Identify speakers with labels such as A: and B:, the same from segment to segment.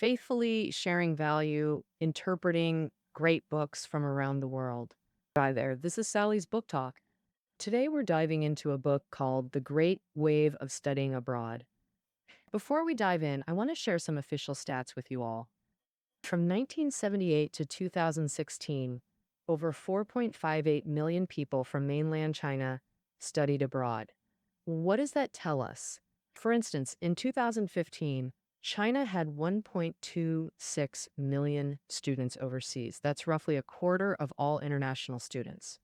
A: faithfully sharing value, interpreting great books from around the world. Hi there, this is Sally's Book Talk. Today we're diving into a book called The Great Wave of Studying Abroad. Before we dive in, I want to share some official stats with you all. From 1978 to 2016, over 4.58 million people from mainland China studied abroad. What does that tell us? For instance, in 2015, China had 1.26 million students overseas. That's roughly a quarter of all international students.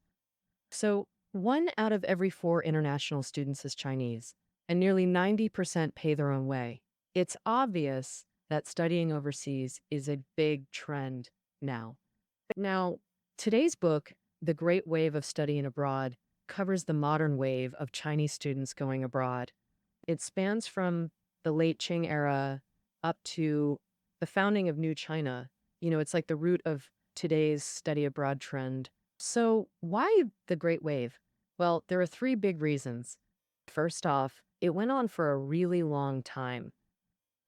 A: So, one out of every four international students is Chinese, and nearly 90% pay their own way. It's obvious that studying overseas is a big trend now. Now, today's book, The Great Wave of Studying Abroad, covers the modern wave of Chinese students going abroad. It spans from the late Qing era up to the founding of New China. It's like the root of today's study abroad trend. So, why the Great Wave? Well, there are three big reasons. First off, it went on for a really long time.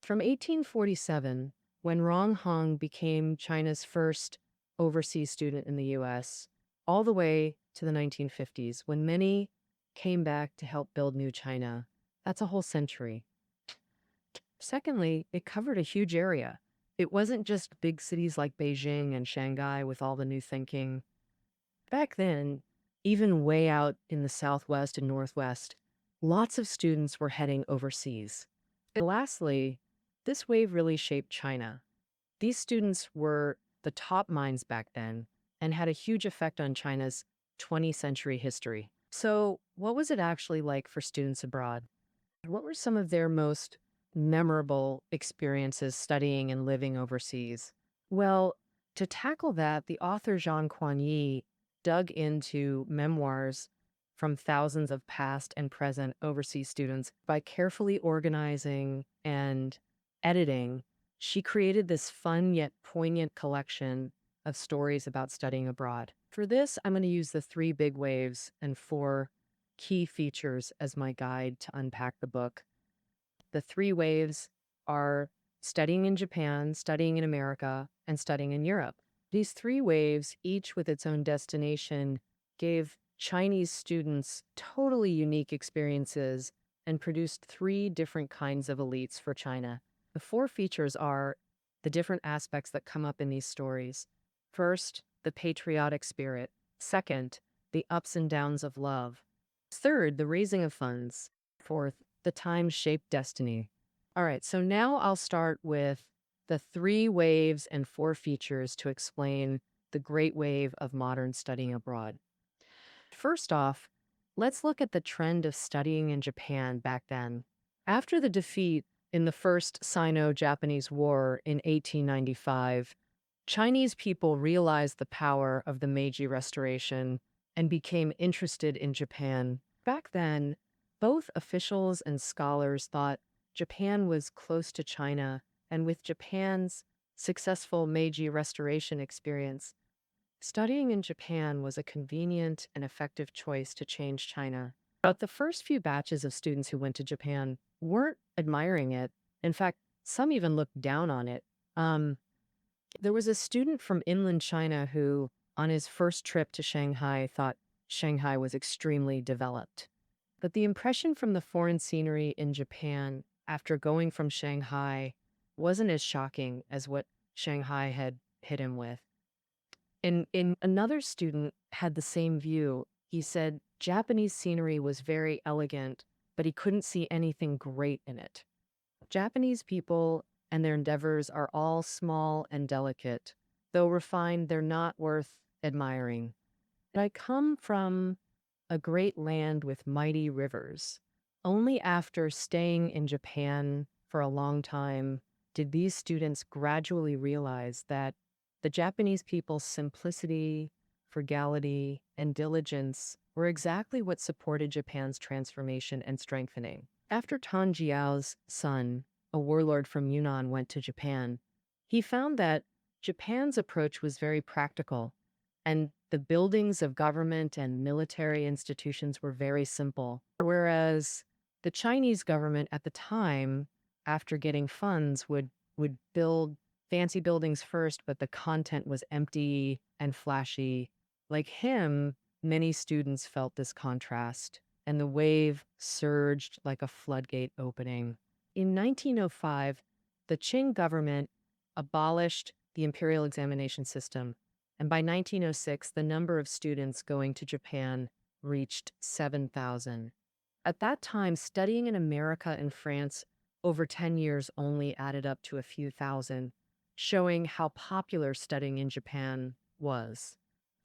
A: From 1847, when Rong Hong became China's first overseas student in the US, all the way to the 1950s, when many came back to help build New China. That's a whole century. Secondly, it covered a huge area. It wasn't just big cities like Beijing and Shanghai with all the new thinking. Back then, even way out in the Southwest and Northwest, lots of students were heading overseas. And lastly, this wave really shaped China. These students were the top minds back then and had a huge effect on China's 20th century history. So, what was it actually like for students abroad? What were some of their most memorable experiences studying and living overseas? Well, to tackle that, the author Zhang Kuan-yi dug into memoirs from thousands of past and present overseas students. By carefully organizing and editing, she created this fun yet poignant collection of stories about studying abroad. For this, I'm going to use the three big waves and four key features as my guide to unpack the book. The three waves are studying in Japan, studying in America, and studying in Europe. These three waves, each with its own destination, gave Chinese students totally unique experiences and produced three different kinds of elites for China. The four features are the different aspects that come up in these stories. First, the patriotic spirit. Second, the ups and downs of love. Third, the raising of funds. Fourth, the time-shaped destiny. All right, so now I'll start with the three waves and four features to explain the great wave of modern studying abroad. First off, let's look at the trend of studying in Japan back then. After the defeat in the First Sino-Japanese War in 1895, Chinese people realized the power of the Meiji Restoration and became interested in Japan. Back then, both officials and scholars thought Japan was close to China, and with Japan's successful Meiji Restoration experience, studying in Japan was a convenient and effective choice to change China. But the first few batches of students who went to Japan weren't admiring it. In fact, some even looked down on it. There was a student from inland China who, on his first trip to Shanghai, thought Shanghai was extremely developed. But the impression from the foreign scenery in Japan after going from Shanghai wasn't as shocking as what Shanghai had hit him with. And another student had the same view. He said Japanese scenery was very elegant, but he couldn't see anything great in it. Japanese people and their endeavors are all small and delicate. Though refined, they're not worth admiring. I come from a great land with mighty rivers. Only after staying in Japan for a long time did these students gradually realize that the Japanese people's simplicity, frugality, and diligence were exactly what supported Japan's transformation and strengthening. After Tan Jiao's son, a warlord from Yunnan, went to Japan, he found that Japan's approach was very practical, and the buildings of government and military institutions were very simple. Whereas the Chinese government at the time, after getting funds, would would build fancy buildings first, but the content was empty and flashy. Like him, many students felt this contrast, and the wave surged like a floodgate opening. In 1905, the Qing government abolished the imperial examination system, and by 1906, the number of students going to Japan reached 7,000. At that time, studying in America and France over 10 years only added up to a few thousand, showing how popular studying in Japan was.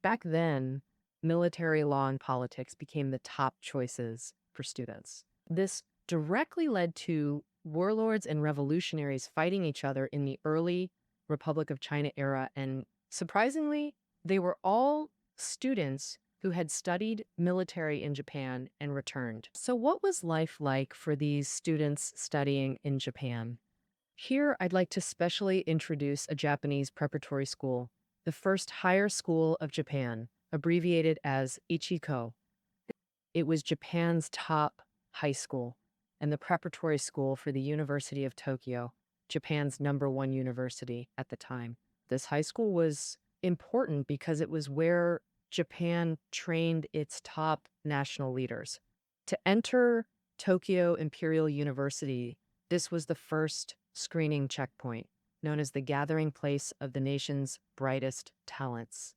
A: Back then, military law and politics became the top choices for students. This directly led to warlords and revolutionaries fighting each other in the early Republic of China era, and surprisingly, they were all students who had studied military in Japan and returned. So, what was life like for these students studying in Japan? Here, I'd like to specially introduce a Japanese preparatory school, the first higher school of Japan, abbreviated as Ichiko. It was Japan's top high school and the preparatory school for the University of Tokyo, Japan's #1 university at the time. This high school was important because it was where Japan trained its top national leaders. To enter Tokyo Imperial University, this was the first screening checkpoint, known as the gathering place of the nation's brightest talents.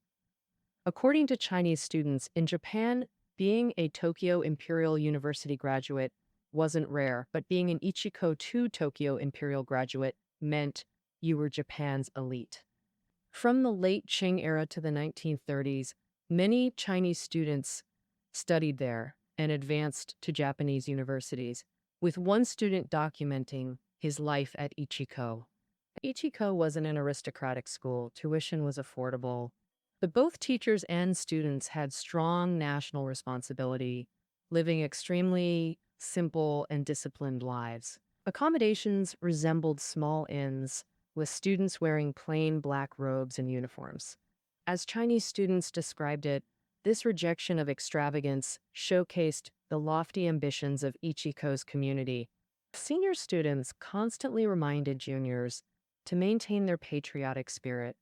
A: According to Chinese students in Japan, being a Tokyo Imperial University graduate wasn't rare, but being an Ichiko 2 Tokyo Imperial graduate meant you were Japan's elite. From the late Qing era to the 1930s, many Chinese students studied there and advanced to Japanese universities, with one student documenting his life at Ichiko. Ichiko wasn't an aristocratic school, tuition was affordable, but both teachers and students had strong national responsibility, living extremely simple and disciplined lives. Accommodations resembled small inns, with students wearing plain black robes and uniforms. As Chinese students described it, this rejection of extravagance showcased the lofty ambitions of Ichiko's community. Senior students constantly reminded juniors to maintain their patriotic spirit.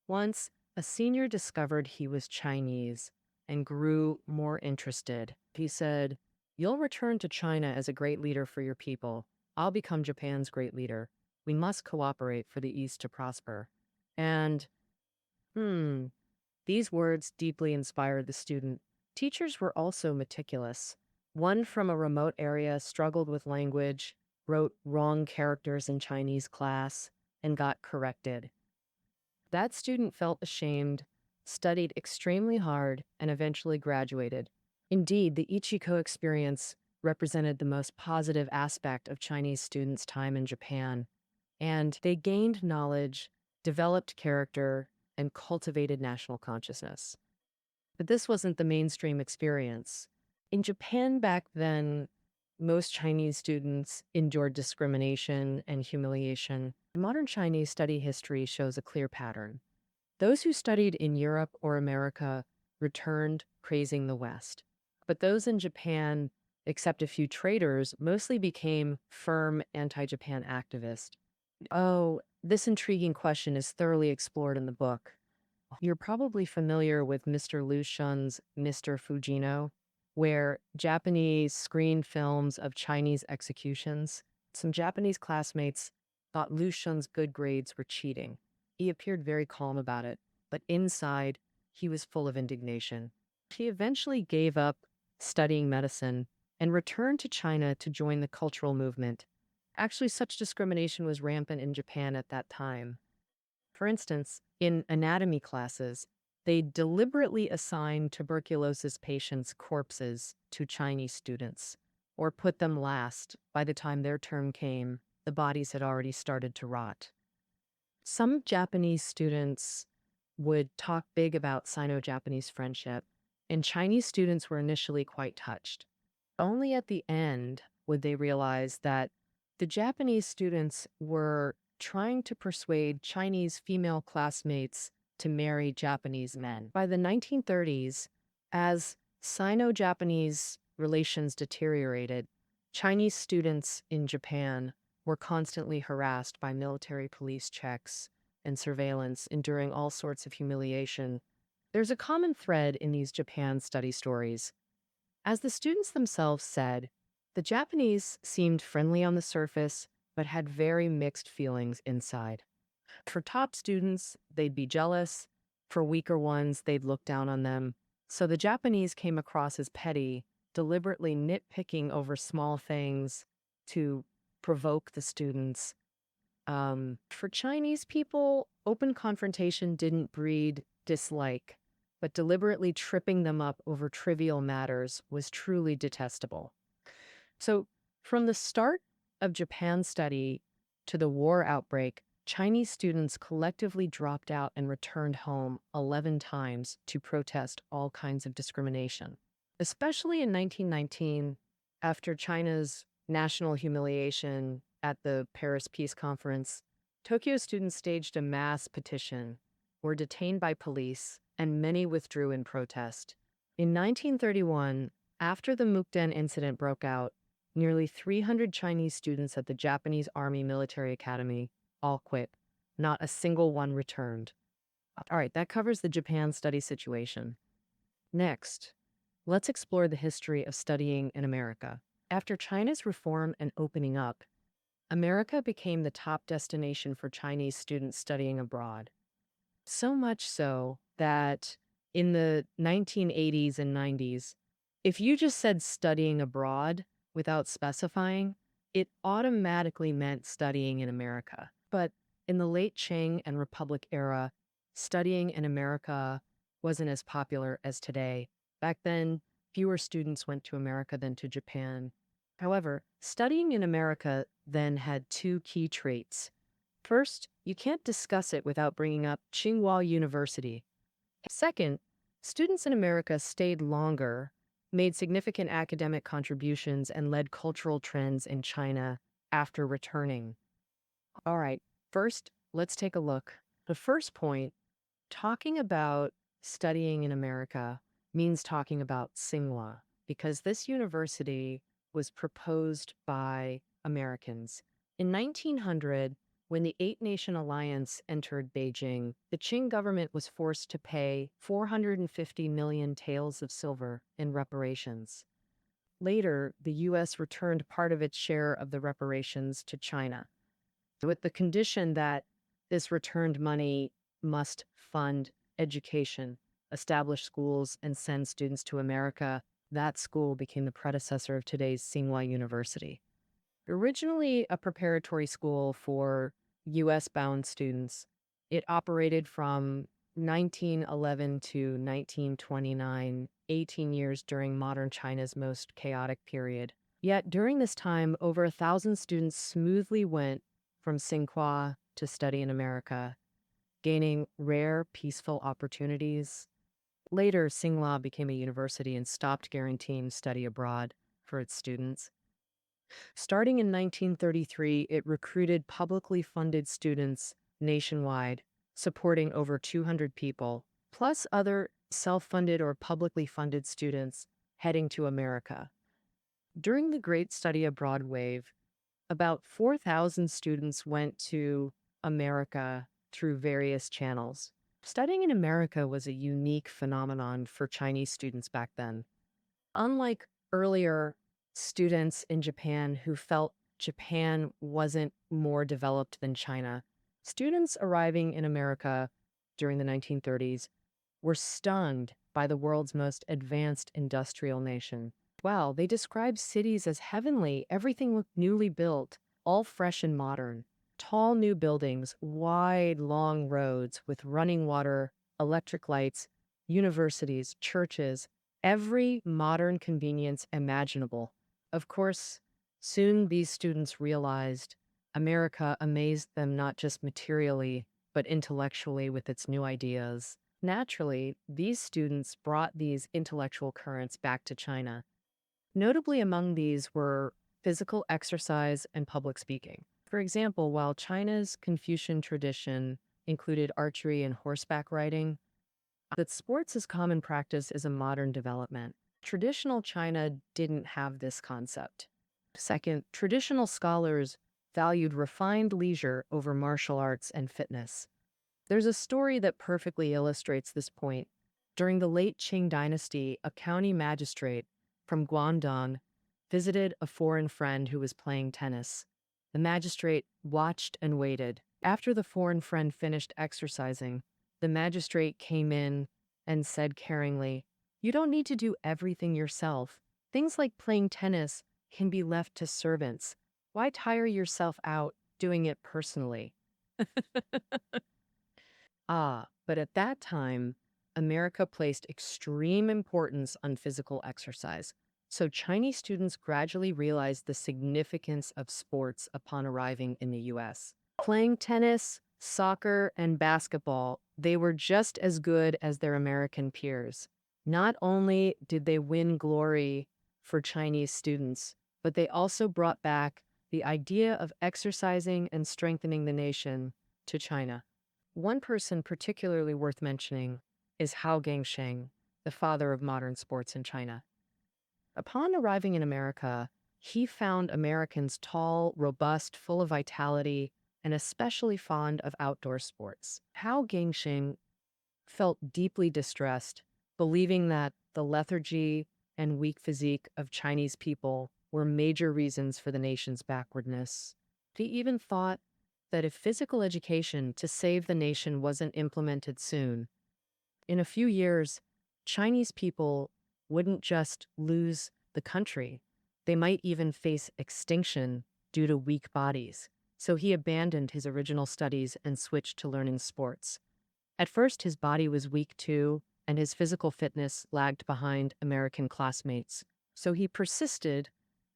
A: Once, a senior discovered he was Chinese and grew more interested. He said, "You'll return to China as a great leader for your people. I'll become Japan's great leader. We must cooperate for the East to prosper." And, these words deeply inspired the student. Teachers were also meticulous. One from a remote area struggled with language, wrote wrong characters in Chinese class, and got corrected. That student felt ashamed, studied extremely hard, and eventually graduated. Indeed, the Ichiko experience represented the most positive aspect of Chinese students' time in Japan, and they gained knowledge, developed character, and cultivated national consciousness. But this wasn't the mainstream experience. In Japan back then, most Chinese students endured discrimination and humiliation. Modern Chinese study history shows a clear pattern. Those who studied in Europe or America returned praising the West. But those in Japan, except a few traitors, mostly became firm anti-Japan activists. Oh, this intriguing question is thoroughly explored in the book. You're probably familiar with Mr. Lu Xun's Mr. Fujino, where Japanese screened films of Chinese executions. Some Japanese classmates thought Lu Xun's good grades were cheating. He appeared very calm about it, but inside, he was full of indignation. He eventually gave up studying medicine and returned to China to join the cultural movement. Actually, such discrimination was rampant in Japan at that time. For instance, in anatomy classes, they deliberately assigned tuberculosis patients' corpses to Chinese students, or put them last. By the time their turn came, the bodies had already started to rot. Some Japanese students would talk big about Sino-Japanese friendship, and Chinese students were initially quite touched. Only at the end would they realize that the Japanese students were trying to persuade Chinese female classmates to marry Japanese men. By the 1930s, as Sino-Japanese relations deteriorated, Chinese students in Japan were constantly harassed by military police checks and surveillance, enduring all sorts of humiliation. There's a common thread in these Japan study stories. As the students themselves said, the Japanese seemed friendly on the surface, but had very mixed feelings inside. For top students, they'd be jealous. For weaker ones, they'd look down on them. So the Japanese came across as petty, deliberately nitpicking over small things to provoke the students. For Chinese people, open confrontation didn't breed dislike, but deliberately tripping them up over trivial matters was truly detestable. So, from the start of Japan study to the war outbreak, Chinese students collectively dropped out and returned home 11 times to protest all kinds of discrimination. Especially in 1919, after China's national humiliation at the Paris Peace Conference, Tokyo students staged a mass petition, were detained by police, and many withdrew in protest. In 1931, after the Mukden incident broke out, nearly 300 Chinese students at the Japanese Army Military Academy all quit. Not a single one returned. All right, that covers the Japan study situation. Next, let's explore the history of studying in America. After China's reform and opening up, America became the top destination for Chinese students studying abroad. So much so that in the 1980s and 90s, if you just said studying abroad without specifying, it automatically meant studying in America. But in the late Qing and Republic era, studying in America wasn't as popular as today. Back then, fewer students went to America than to Japan. However, studying in America then had two key traits. First, you can't discuss it without bringing up Tsinghua University. Second, students in America stayed longer, made significant academic contributions, and led cultural trends in China after returning. All right, first, let's take a look. The first point, talking about studying in America means talking about Tsinghua, because this university was proposed by Americans. In 1900, when the Eight-Nation Alliance entered Beijing, the Qing government was forced to pay 450 million taels of silver in reparations. Later, the U.S. returned part of its share of the reparations to China, with the condition that this returned money must fund education, establish schools, and send students to America. That school became the predecessor of today's Tsinghua University. Originally a preparatory school for U.S.-bound students, it operated from 1911 to 1929, 18 years during modern China's most chaotic period. Yet during this time, over 1,000 students smoothly went from Tsinghua to study in America, gaining rare, peaceful opportunities. Later, Tsinghua became a university and stopped guaranteeing study abroad for its students. Starting in 1933, it recruited publicly funded students nationwide, supporting over 200 people, plus other self-funded or publicly funded students heading to America. During the Great Study Abroad wave, about 4,000 students went to America through various channels. Studying in America was a unique phenomenon for Chinese students back then. Unlike earlier students in Japan who felt Japan wasn't more developed than China, students arriving in America during the 1930s were stunned by the world's most advanced industrial nation. Wow, they described cities as heavenly. Everything looked newly built, all fresh and modern. Tall new buildings, wide, long roads with running water, electric lights, universities, churches, every modern convenience imaginable. Of course, soon these students realized America amazed them not just materially, but intellectually with its new ideas. Naturally, these students brought these intellectual currents back to China. Notably among these were physical exercise and public speaking. For example, while China's Confucian tradition included archery and horseback riding, that sports as common practice is a modern development. Traditional China didn't have this concept. Second, traditional scholars valued refined leisure over martial arts and fitness. There's a story that perfectly illustrates this point. During the late Qing dynasty, a county magistrate from Guangdong visited a foreign friend who was playing tennis. The magistrate watched and waited. After the foreign friend finished exercising, the magistrate came in and said caringly, "You don't need to do everything yourself. Things like playing tennis can be left to servants. Why tire yourself out doing it personally?" But at that time, America placed extreme importance on physical exercise. So Chinese students gradually realized the significance of sports upon arriving in the US. Playing tennis, soccer, and basketball, they were just as good as their American peers. Not only did they win glory for Chinese students, but they also brought back the idea of exercising and strengthening the nation to China. One person particularly worth mentioning is Hao Gangsheng, the father of modern sports in China. Upon arriving in America, he found Americans tall, robust, full of vitality, and especially fond of outdoor sports. Hao Gangsheng felt deeply distressed, believing that the lethargy and weak physique of Chinese people were major reasons for the nation's backwardness. He even thought that if physical education to save the nation wasn't implemented soon, in a few years, Chinese people wouldn't just lose the country, they might even face extinction due to weak bodies. So he abandoned his original studies and switched to learning sports. At first, his body was weak too, and his physical fitness lagged behind American classmates. So he persisted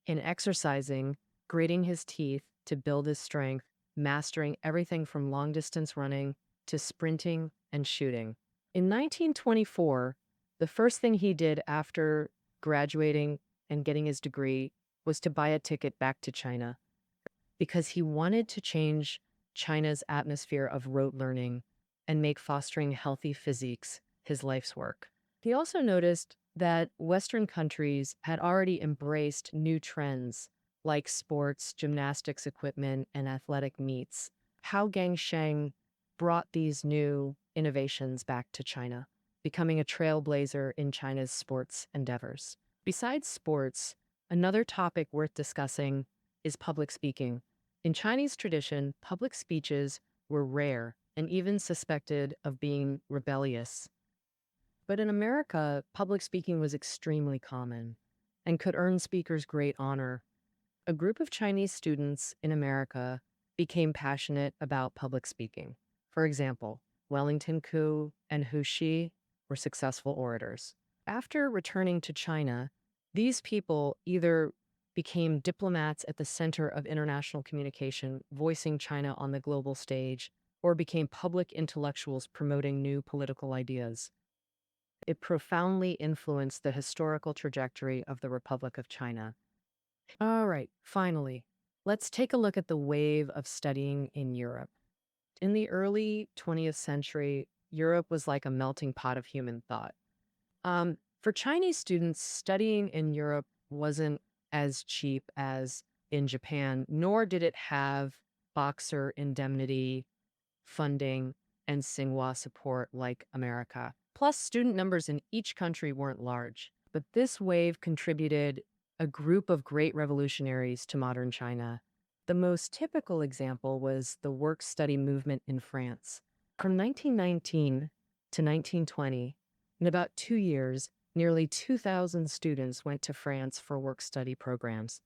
A: in exercising, gritting his teeth to build his strength, mastering everything from long-distance running to sprinting and shooting. In 1924, the first thing he did after graduating and getting his degree was to buy a ticket back to China because he wanted to change China's atmosphere of rote learning and make fostering healthy physiques his life's work. He also noticed that Western countries had already embraced new trends like sports, gymnastics equipment, and athletic meets. Hao Gangsheng brought these new innovations back to China, becoming a trailblazer in China's sports endeavors. Besides sports, another topic worth discussing is public speaking. In Chinese tradition, public speeches were rare and even suspected of being rebellious. But in America, public speaking was extremely common and could earn speakers great honor. A group of Chinese students in America became passionate about public speaking. For example, Wellington Koo and Hu Shi were successful orators. After returning to China, these people either became diplomats at the center of international communication, voicing China on the global stage, or became public intellectuals promoting new political ideas. It profoundly influenced the historical trajectory of the Republic of China. All right, finally, let's take a look at the wave of studying in Europe. In the early 20th century, Europe was like a melting pot of human thought. For Chinese students, studying in Europe wasn't as cheap as in Japan, nor did it have Boxer indemnity, funding, and Tsinghua support like America. Plus, student numbers in each country weren't large. But this wave contributed a group of great revolutionaries to modern China. The most typical example was the work-study movement in France. From 1919 to 1920, in about 2 years, nearly 2,000 students went to France for work-study programs.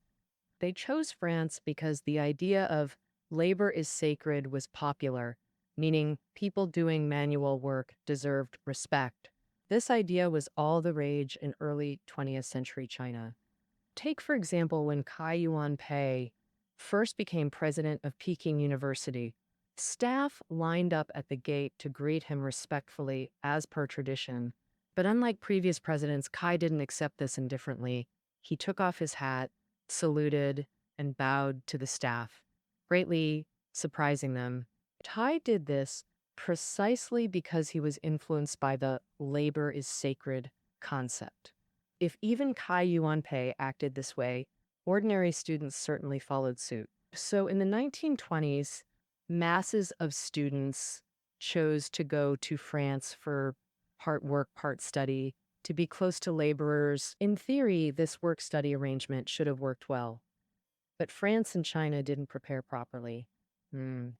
A: They chose France because the idea of labor is sacred was popular, meaning people doing manual work deserved respect. This idea was all the rage in early 20th century China. Take, for example, when Cai Yuanpei first became president of Peking University. Staff lined up at the gate to greet him respectfully, as per tradition. But unlike previous presidents, Cai didn't accept this indifferently. He took off his hat, saluted, and bowed to the staff, greatly surprising them. Tai did this precisely because he was influenced by the labor is sacred concept. If even Cai Yuanpei acted this way, ordinary students certainly followed suit. So in the 1920s, masses of students chose to go to France for part work, part study, to be close to laborers. In theory, this work-study arrangement should have worked well, but France and China didn't prepare properly. Hmm.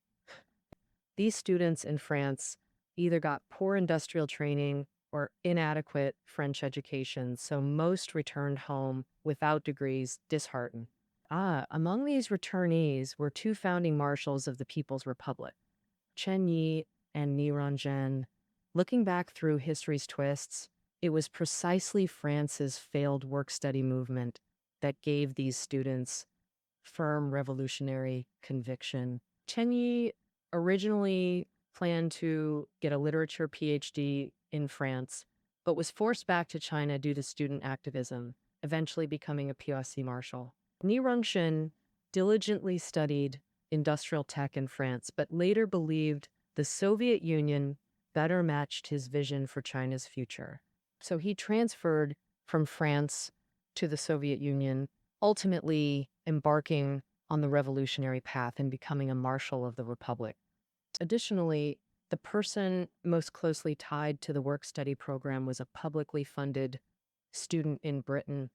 A: These students in France either got poor industrial training or inadequate French education, so most returned home without degrees, disheartened. Among these returnees were two founding marshals of the People's Republic, Chen Yi and Niranjan. Looking back through history's twists, it was precisely France's failed work-study movement that gave these students firm revolutionary conviction. Chen Yi originally planned to get a literature PhD in France, but was forced back to China due to student activism, eventually becoming a PRC marshal. Niranjan diligently studied industrial tech in France, but later believed the Soviet Union better matched his vision for China's future. So he transferred from France to the Soviet Union, ultimately embarking on the revolutionary path and becoming a marshal of the Republic. Additionally, the person most closely tied to the work-study program was a publicly funded student in Britain.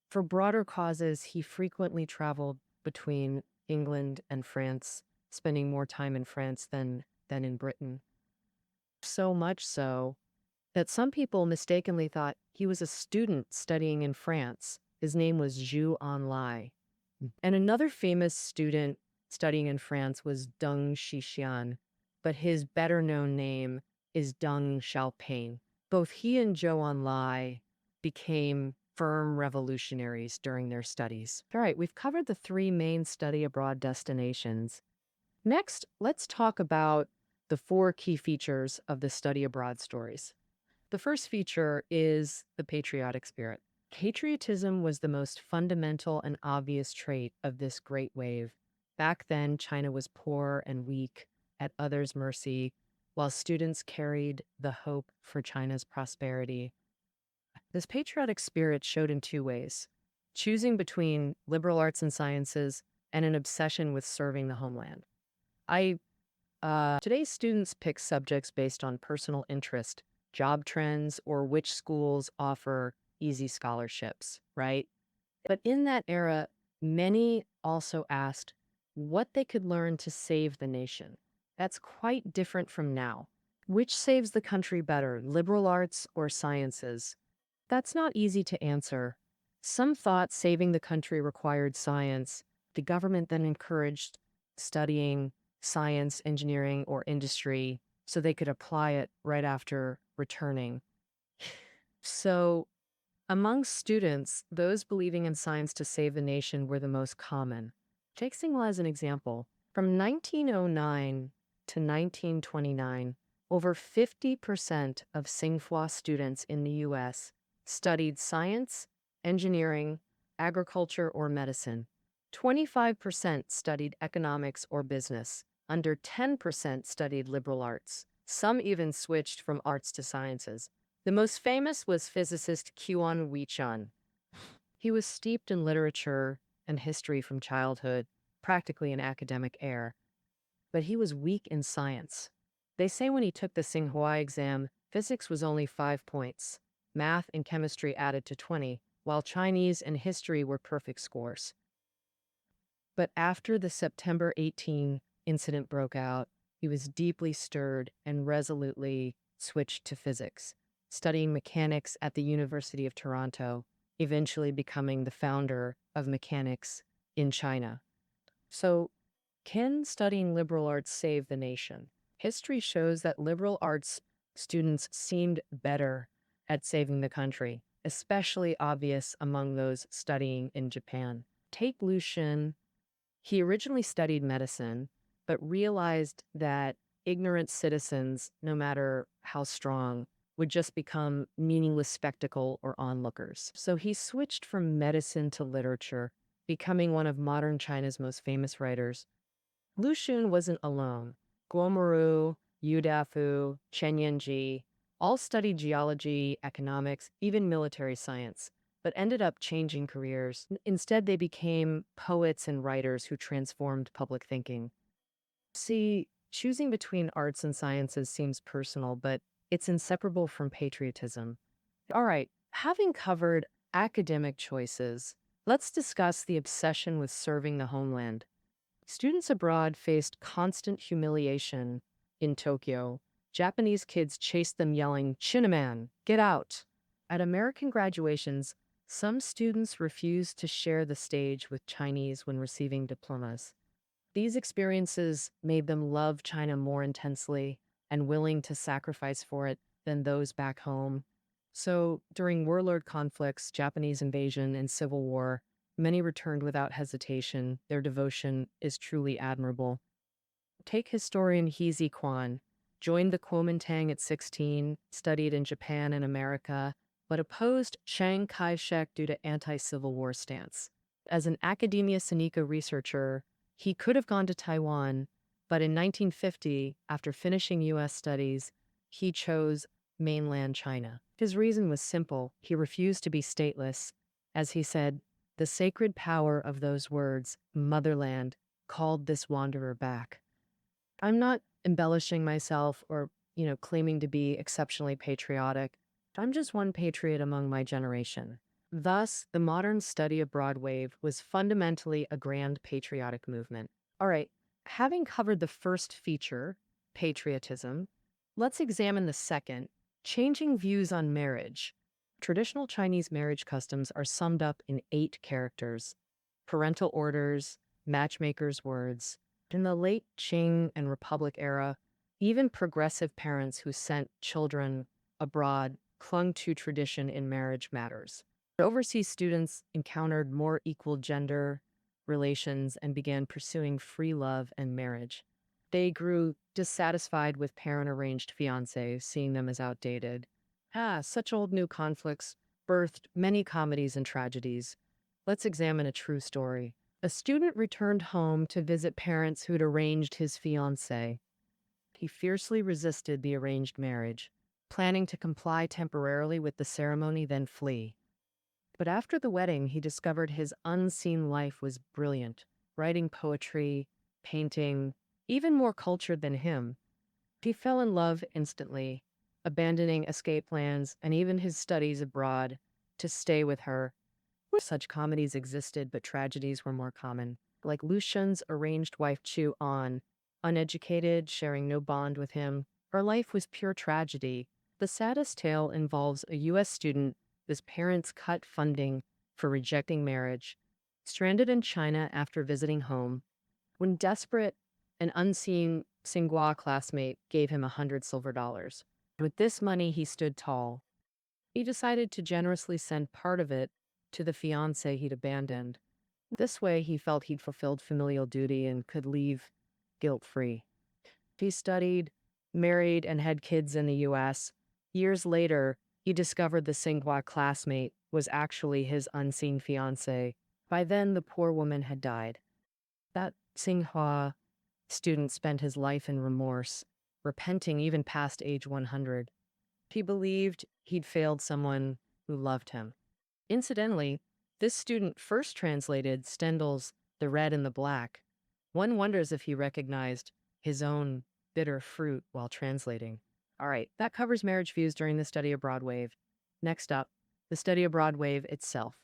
A: For broader causes, he frequently traveled between England and France, spending more time in France than in Britain. So much so that some people mistakenly thought he was a student studying in France. His name was Zhu Enlai. And another famous student studying in France was Deng Xixian, but his better-known name is Deng Xiaoping. Both he and Zhou Enlai became firm revolutionaries during their studies. All right, we've covered the three main study abroad destinations. Next, let's talk about the four key features of the study abroad stories. The first feature is the patriotic spirit. Patriotism was the most fundamental and obvious trait of this great wave. Back then, China was poor and weak, at others' mercy, while students carried the hope for China's prosperity. This patriotic spirit showed in two ways: choosing between liberal arts and sciences and an obsession with serving the homeland. Today's students pick subjects based on personal interest, job trends, or which schools offer easy scholarships, right? But in that era, many also asked what they could learn to save the nation. That's quite different from now. Which saves the country better, liberal arts or sciences? That's not easy to answer. Some thought saving the country required science. The government then encouraged studying science, engineering, or industry so they could apply it right after returning. So, among students, those believing in science to save the nation were the most common. Take Tsinghua as an example. From 1909 to 1929, over 50% of Tsinghua students in the U.S. studied science, engineering, agriculture, or medicine. 25% studied economics or business. Under 10% studied liberal arts. Some even switched from arts to sciences. The most famous was physicist Qian Weichun. He was steeped in literature and history from childhood, practically an academic heir. But he was weak in science. They say when he took the Tsinghua exam, physics was only 5 points. Math and chemistry added to 20, while Chinese and history were perfect scores. But after the September 18 incident broke out, he was deeply stirred and resolutely switched to physics, studying mechanics at the University of Toronto, eventually becoming the founder of mechanics in China. So, can studying liberal arts save the nation? History shows that liberal arts students seemed better at saving the country, especially obvious among those studying in Japan. Take Lu Xun. He originally studied medicine, but realized that ignorant citizens, no matter how strong, would just become meaningless spectacle or onlookers. So he switched from medicine to literature, becoming one of modern China's most famous writers. Lu Xun wasn't alone. Guo Maru, Yu Dafu, Chen Yanji all studied geology, economics, even military science. but ended up changing careers. Instead, they became poets and writers who transformed public thinking. See, choosing between arts and sciences seems personal, but it's inseparable from patriotism. All right, having covered academic choices, let's discuss the obsession with serving the homeland. Students abroad faced constant humiliation in Tokyo. Japanese kids chased them yelling, "Chinaman, get out!" At American graduations, some students refused to share the stage with Chinese when receiving diplomas. These experiences made them love China more intensely and willing to sacrifice for it than those back home. So, during warlord conflicts, Japanese invasion, and civil war, many returned without hesitation. Their devotion is truly admirable. Take historian He Kwan. Joined the Kuomintang at 16, studied in Japan and America, but opposed Chiang Kai-shek due to anti-Civil War stance. As an Academia Sinica researcher, he could have gone to Taiwan, but in 1950, after finishing U.S. studies, he chose mainland China. His reason was simple. He refused to be stateless. As he said, the sacred power of those words, motherland, called this wanderer back. I'm not embellishing myself or, claiming to be exceptionally patriotic. I'm just one patriot among my generation. Thus, the modern study abroad wave was fundamentally a grand patriotic movement. All right, having covered the first feature, patriotism, let's examine the second, changing views on marriage. Traditional Chinese marriage customs are summed up in 8 characters: parental orders, matchmakers' words. In the late Qing and Republic era, even progressive parents who sent children abroad clung to tradition in marriage matters. Overseas students encountered more equal gender relations and began pursuing free love and marriage. They grew dissatisfied with parent-arranged fiancés, seeing them as outdated. Such old new conflicts birthed many comedies and tragedies. Let's examine a true story. A student returned home to visit parents who'd arranged his fiancée. He fiercely resisted the arranged marriage, planning to comply temporarily with the ceremony, then flee. But after the wedding, he discovered his unseen life was brilliant, writing poetry, painting, even more cultured than him. He fell in love instantly, abandoning escape plans and even his studies abroad to stay with her. Such comedies existed, but tragedies were more common. Like Lu Xun's arranged wife Chu An, uneducated, sharing no bond with him. Her life was pure tragedy. The saddest tale involves a U.S. student whose parents cut funding for rejecting marriage, stranded in China after visiting home. When desperate, an unseen Tsinghua classmate gave him $100 silver. With this money, he stood tall. He decided to generously send part of it to the fiancé he'd abandoned. This way, he felt he'd fulfilled familial duty and could leave guilt-free. He studied, married, and had kids in the U.S. Years later, he discovered the Tsinghua classmate was actually his unseen fiancé. By then, the poor woman had died. That Tsinghua student spent his life in remorse, repenting even past age 100. He believed he'd failed someone who loved him. Incidentally, this student first translated Stendhal's The Red and the Black. One wonders if he recognized his own bitter fruit while translating. All right, that covers marriage views during the study abroad wave. Next up, the study abroad wave itself.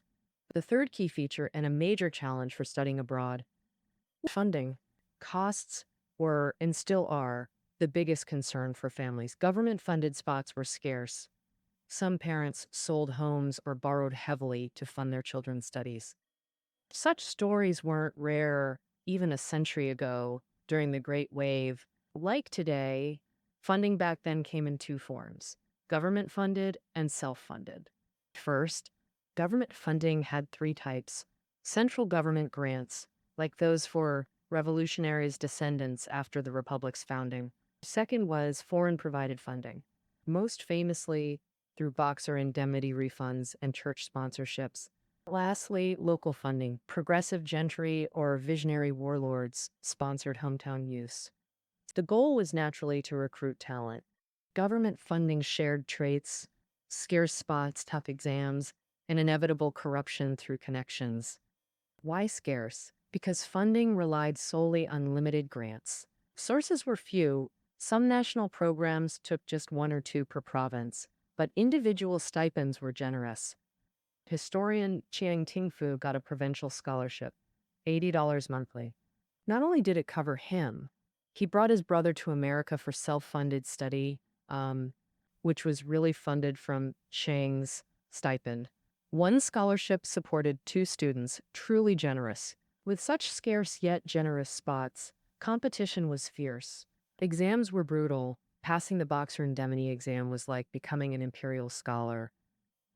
A: The third key feature and a major challenge for studying abroad: funding. Costs were, and still are, the biggest concern for families. Government-funded spots were scarce. Some parents sold homes or borrowed heavily to fund their children's studies. Such stories weren't rare even a century ago during the Great Wave. Like today, funding back then came in 2 forms: government-funded and self-funded. First, government funding had 3 types: central government grants, like those for revolutionaries' descendants after the Republic's founding. Second was foreign-provided funding, most famously through Boxer indemnity refunds and church sponsorships. Lastly, local funding. Progressive gentry or visionary warlords sponsored hometown use. The goal was naturally to recruit talent. Government funding shared traits, scarce spots, tough exams, and inevitable corruption through connections. Why scarce? Because funding relied solely on limited grants. Sources were few. Some national programs took just one or two per province, but individual stipends were generous. Historian Chiang Tingfu got a provincial scholarship, $80 monthly. Not only did it cover him, he brought his brother to America for self-funded study, which was really funded from Chiang's stipend. One scholarship supported two students, truly generous. With such scarce yet generous spots, competition was fierce. Exams were brutal. Passing the Boxer Indemnity exam was like becoming an imperial scholar.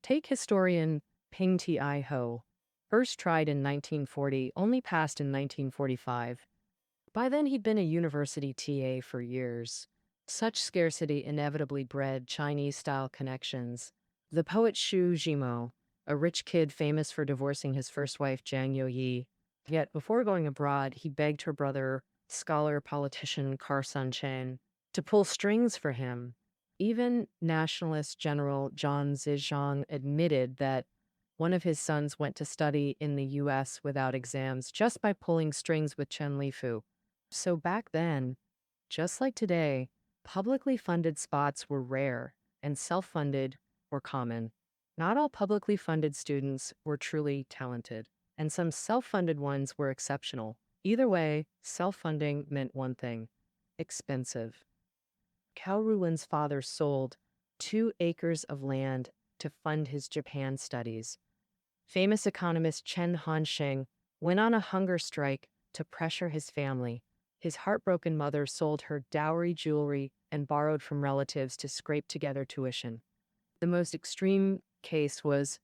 A: Take historian Ping Ti Ho. First tried in 1940, only passed in 1945. By then, he'd been a university TA for years. Such scarcity inevitably bred Chinese-style connections. The poet Xu Zhimo, a rich kid famous for divorcing his first wife, Jiang Youyi. Yet, before going abroad, he begged her brother, scholar politician Kar Sun Chen, to pull strings for him. Even nationalist General Zhang Zizhang admitted that one of his sons went to study in the U.S. without exams just by pulling strings with Chen Lifu. So back then, just like today, publicly funded spots were rare and self-funded were common. Not all publicly funded students were truly talented, and some self-funded ones were exceptional. Either way, self-funding meant one thing: expensive. Cao Rulin's father sold 2 acres of land to fund his Japan studies. Famous economist Chen Hansheng went on a hunger strike to pressure his family. His heartbroken mother sold her dowry jewelry and borrowed from relatives to scrape together tuition. The most extreme case was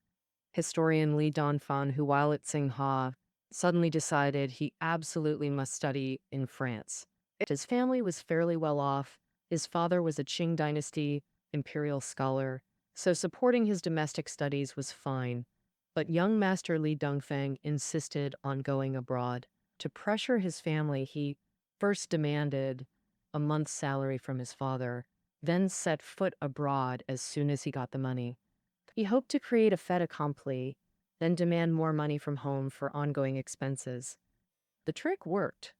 A: historian Li Donfan, who, while at Tsinghua, suddenly decided he absolutely must study in France. His family was fairly well off. His father was a Qing dynasty imperial scholar, so supporting his domestic studies was fine. But young Master Li Dongfeng insisted on going abroad. To pressure his family, he first demanded a month's salary from his father, then set foot abroad as soon as he got the money. He hoped to create a fait accompli, then demand more money from home for ongoing expenses. The trick worked.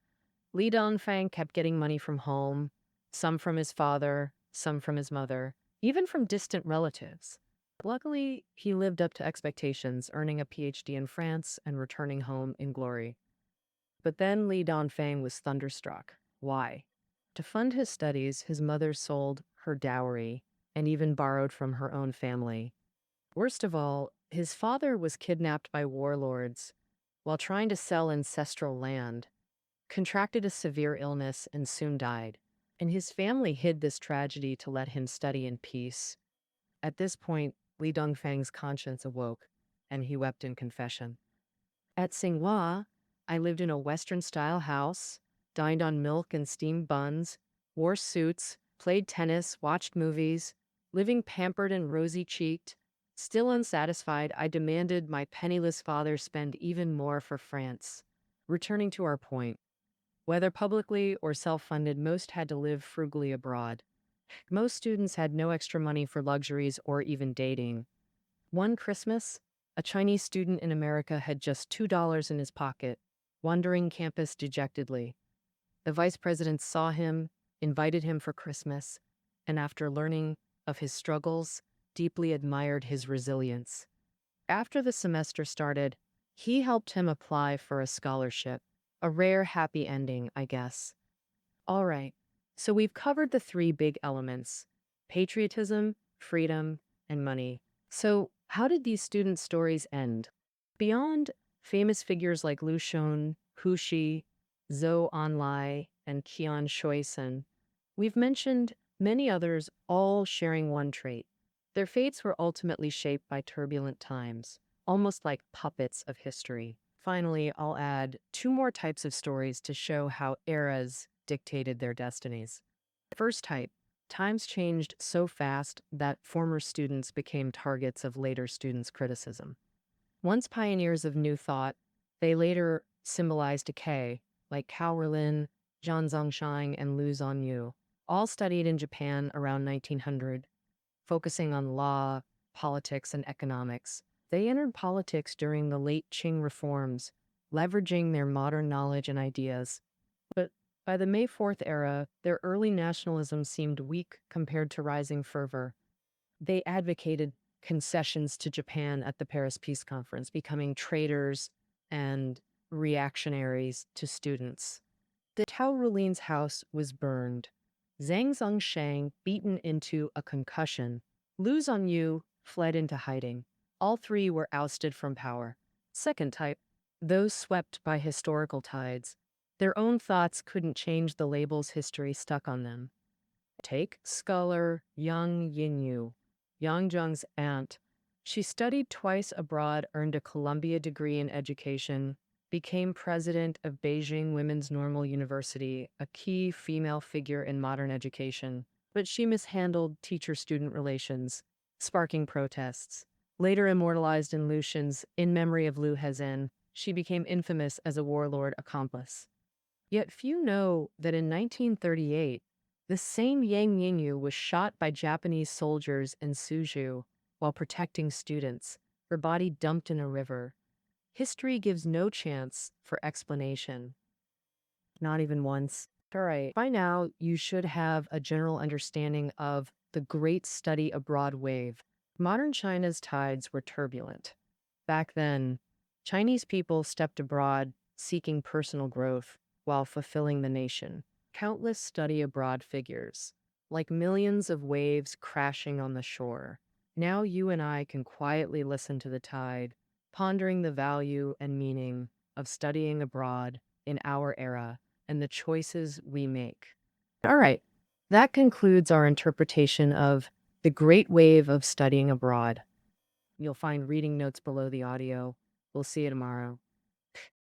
A: Li Dongfeng kept getting money from home, some from his father, some from his mother, even from distant relatives. Luckily, he lived up to expectations, earning a PhD in France and returning home in glory. But then Li Dongfeng was thunderstruck. Why? To fund his studies, his mother sold her dowry and even borrowed from her own family. Worst of all, his father was kidnapped by warlords while trying to sell ancestral land, contracted a severe illness, and soon died. And his family hid this tragedy to let him study in peace. At this point, Li Dongfeng's conscience awoke, and he wept in confession. At Tsinghua, I lived in a Western-style house, dined on milk and steamed buns, wore suits, played tennis, watched movies, living pampered and rosy-cheeked. Still unsatisfied, I demanded my penniless father spend even more for France. Returning to our point, whether publicly or self-funded, most had to live frugally abroad. Most students had no extra money for luxuries or even dating. One Christmas, a Chinese student in America had just $2 in his pocket, wandering campus dejectedly. The vice president saw him, invited him for Christmas, and after learning of his struggles, deeply admired his resilience. After the semester started, he helped him apply for a scholarship. A rare happy ending, I guess. All right, so we've covered the 3 big elements: patriotism, freedom, and money. So how did these student stories end? Beyond famous figures like Lu Xun, Hu Shi, Zhou Enlai, and Qian Shuisun, we've mentioned many others, all sharing one trait. Their fates were ultimately shaped by turbulent times, almost like puppets of history. Finally, I'll add 2 more types of stories to show how eras dictated their destinies. First type: times changed so fast that former students became targets of later students' criticism. Once pioneers of new thought, they later symbolized decay, like Cao Rulin, Zhang Zongshang, and Lu Zongyu. All studied in Japan around 1900, focusing on law, politics, and economics. They entered politics during the late Qing reforms, leveraging their modern knowledge and ideas. But by the May 4th era, their early nationalism seemed weak compared to rising fervor. They advocated concessions to Japan at the Paris Peace Conference, becoming traitors and reactionaries to students. The Tao Rulin's house was burned. Zhang Zongshang beaten into a concussion. Lu Zongyu fled into hiding. All three were ousted from power. Second type, those swept by historical tides. Their own thoughts couldn't change the labels history stuck on them. Take scholar Yang Yinyu, Yang Zheng's aunt. She studied twice abroad, earned a Columbia degree in education, became president of Beijing Women's Normal University, a key female figure in modern education. But she mishandled teacher-student relations, sparking protests. Later immortalized in Lucian's In Memory of Liu Hezhen, she became infamous as a warlord accomplice. Yet few know that in 1938, the same Yang Yinyu was shot by Japanese soldiers in Suzhou while protecting students, her body dumped in a river. History gives no chance for explanation. Not even once. All right. By now, you should have a general understanding of the Great Study Abroad wave. Modern China's tides were turbulent. Back then, Chinese people stepped abroad seeking personal growth while fulfilling the nation. Countless study abroad figures, like millions of waves crashing on the shore. Now you and I can quietly listen to the tide, pondering the value and meaning of studying abroad in our era and the choices we make. All right, that concludes our interpretation of the great wave of studying abroad. You'll find reading notes below the audio. We'll see you tomorrow.